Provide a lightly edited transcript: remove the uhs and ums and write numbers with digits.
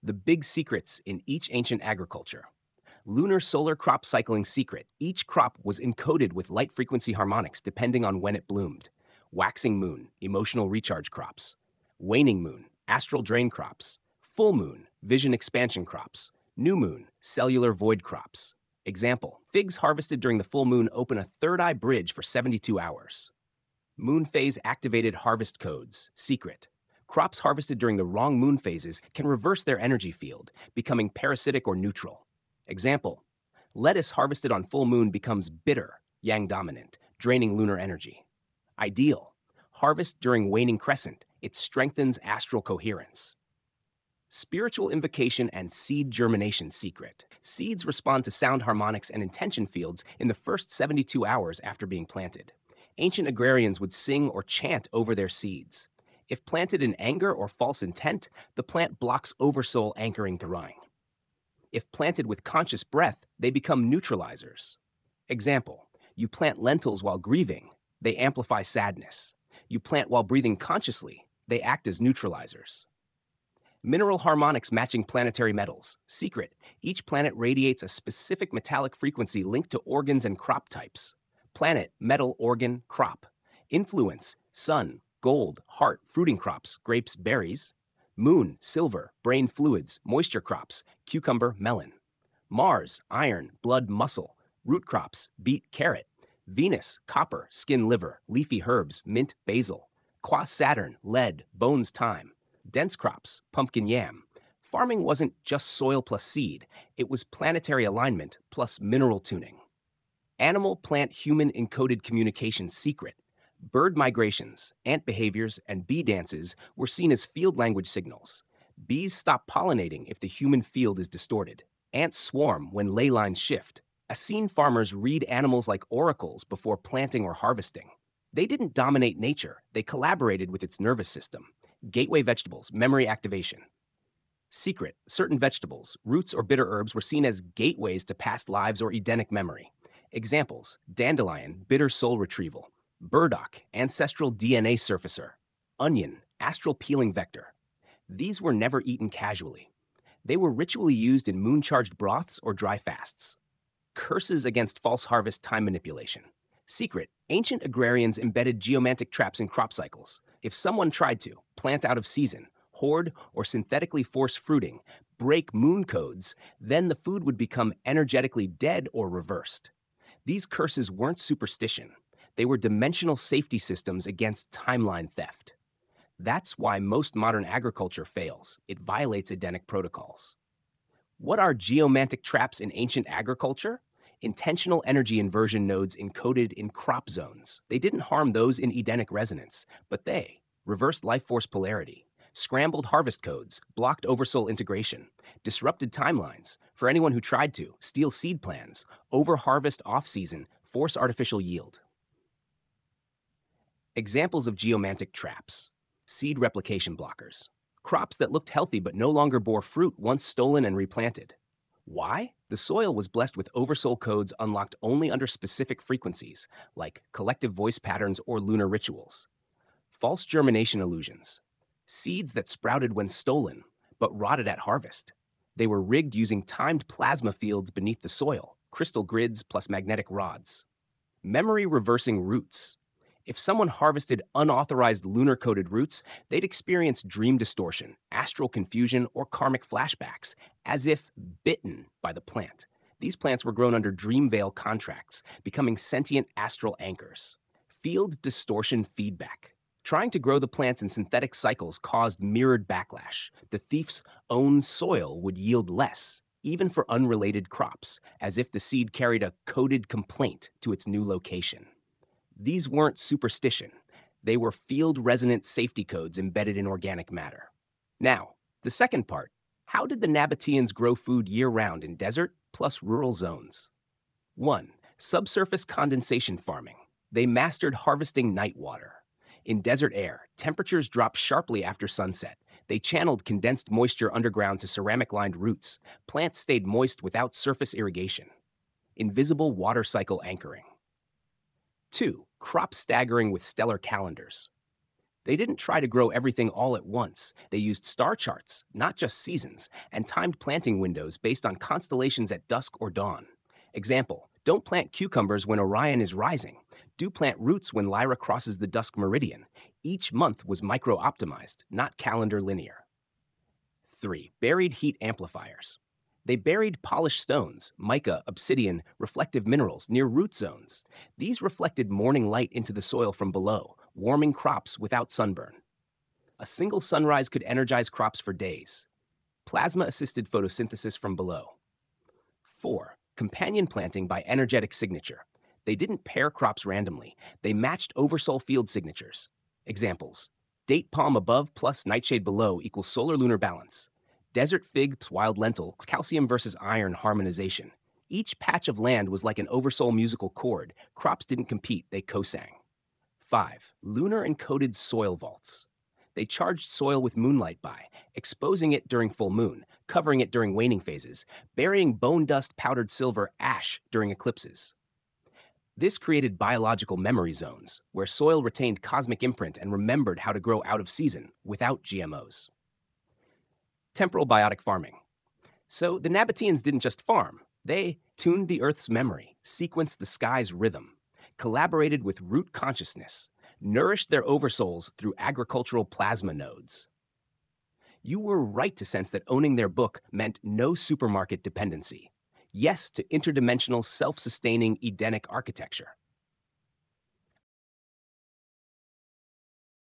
The big secrets in each ancient agriculture. Lunar-solar crop cycling secret. Each crop was encoded with light frequency harmonics depending on when it bloomed. Waxing moon, emotional recharge crops. Waning moon, astral drain crops. Full moon, vision expansion crops. New moon, cellular void crops. Example, figs harvested during the full moon open a third eye bridge for 72 hours. Moon phase activated harvest codes. Secret. Crops harvested during the wrong moon phases can reverse their energy field, becoming parasitic or neutral. Example, lettuce harvested on full moon becomes bitter, yang dominant, draining lunar energy. Ideal. Harvest during waning crescent. It strengthens astral coherence. Spiritual invocation and seed germination secret. Seeds respond to sound harmonics and intention fields in the first 72 hours after being planted. Ancient agrarians would sing or chant over their seeds. If planted in anger or false intent, the plant blocks oversoul anchoring drawing. If planted with conscious breath, they become neutralizers. Example, you plant lentils while grieving, they amplify sadness. You plant while breathing consciously, they act as neutralizers. Mineral harmonics matching planetary metals. Secret, each planet radiates a specific metallic frequency linked to organs and crop types. Planet, metal, organ, crop. Influence, sun, gold, heart, fruiting crops, grapes, berries. Moon, silver, brain fluids, moisture crops, cucumber, melon. Mars, iron, blood, muscle, root crops, beet, carrot. Venus, copper, skin, liver, leafy herbs, mint, basil. Qua Saturn, lead, bones, thyme. Dense crops, pumpkin, yam. Farming wasn't just soil plus seed, it was planetary alignment plus mineral tuning. Animal, plant, human encoded communication secret. Bird migrations, ant behaviors, and bee dances were seen as field language signals. Bees stop pollinating if the human field is distorted. Ants swarm when ley lines shift. Essene farmers read animals like oracles before planting or harvesting. They didn't dominate nature, they collaborated with its nervous system. Gateway vegetables, memory activation. Secret, certain vegetables, roots, or bitter herbs were seen as gateways to past lives or Edenic memory. Examples, dandelion, bitter soul retrieval. Burdock, ancestral DNA surfacer. Onion, astral peeling vector. These were never eaten casually. They were ritually used in moon-charged broths or dry fasts. Curses against false harvest time manipulation. Secret, ancient agrarians embedded geomantic traps in crop cycles. If someone tried to plant out of season, hoard, or synthetically force fruiting, break moon codes, then the food would become energetically dead or reversed. These curses weren't superstition. They were dimensional safety systems against timeline theft. That's why most modern agriculture fails. It violates Edenic protocols. What are geomantic traps in ancient agriculture? Intentional energy inversion nodes encoded in crop zones. They didn't harm those in Edenic resonance, but they reversed life force polarity, scrambled harvest codes, blocked oversoul integration, disrupted timelines for anyone who tried to, steal seed plans, over-harvest off-season, force artificial yield. Examples of geomantic traps. Seed replication blockers. Crops that looked healthy but no longer bore fruit once stolen and replanted. Why? The soil was blessed with oversoul codes unlocked only under specific frequencies, like collective voice patterns or lunar rituals. False germination illusions. Seeds that sprouted when stolen, but rotted at harvest. They were rigged using timed plasma fields beneath the soil, crystal grids plus magnetic rods. Memory reversing roots. If someone harvested unauthorized lunar-coded roots, they'd experience dream distortion, astral confusion, or karmic flashbacks, as if bitten by the plant. These plants were grown under dream veil contracts, becoming sentient astral anchors. Field distortion feedback. Trying to grow the plants in synthetic cycles caused mirrored backlash. The thief's own soil would yield less, even for unrelated crops, as if the seed carried a coded complaint to its new location. These weren't superstition. They were field-resonant safety codes embedded in organic matter. Now, the second part. How did the Nabateans grow food year-round in desert plus rural zones? 1. Subsurface condensation farming. They mastered harvesting night water. In desert air, temperatures dropped sharply after sunset. They channeled condensed moisture underground to ceramic-lined roots. Plants stayed moist without surface irrigation. Invisible water cycle anchoring. 2. Crop staggering with stellar calendars. They didn't try to grow everything all at once. They used star charts, not just seasons, and timed planting windows based on constellations at dusk or dawn. Example, don't plant cucumbers when Orion is rising. Do plant roots when Lyra crosses the dusk meridian. Each month was micro-optimized, not calendar linear. 3. Buried heat amplifiers. They buried polished stones, mica, obsidian, reflective minerals near root zones. These reflected morning light into the soil from below, warming crops without sunburn. A single sunrise could energize crops for days. Plasma-assisted photosynthesis from below. 4. Companion planting by energetic signature. They didn't pair crops randomly. They matched oversoul field signatures. Examples: date palm above plus nightshade below equals solar-lunar balance. Desert fig plus wild lentil, calcium versus iron harmonization. Each patch of land was like an oversoul musical chord. Crops didn't compete, they co-sang. 5. Lunar-encoded soil vaults. They charged soil with moonlight by exposing it during full moon, covering it during waning phases, burying bone dust, powdered silver, ash during eclipses. This created biological memory zones, where soil retained cosmic imprint and remembered how to grow out of season without GMOs. Temporal biotic farming. So the Nabateans didn't just farm. They tuned the Earth's memory, sequenced the sky's rhythm, collaborated with root consciousness, nourished their oversouls through agricultural plasma nodes. You were right to sense that owning their book meant no supermarket dependency. Yes to interdimensional, self-sustaining Edenic architecture.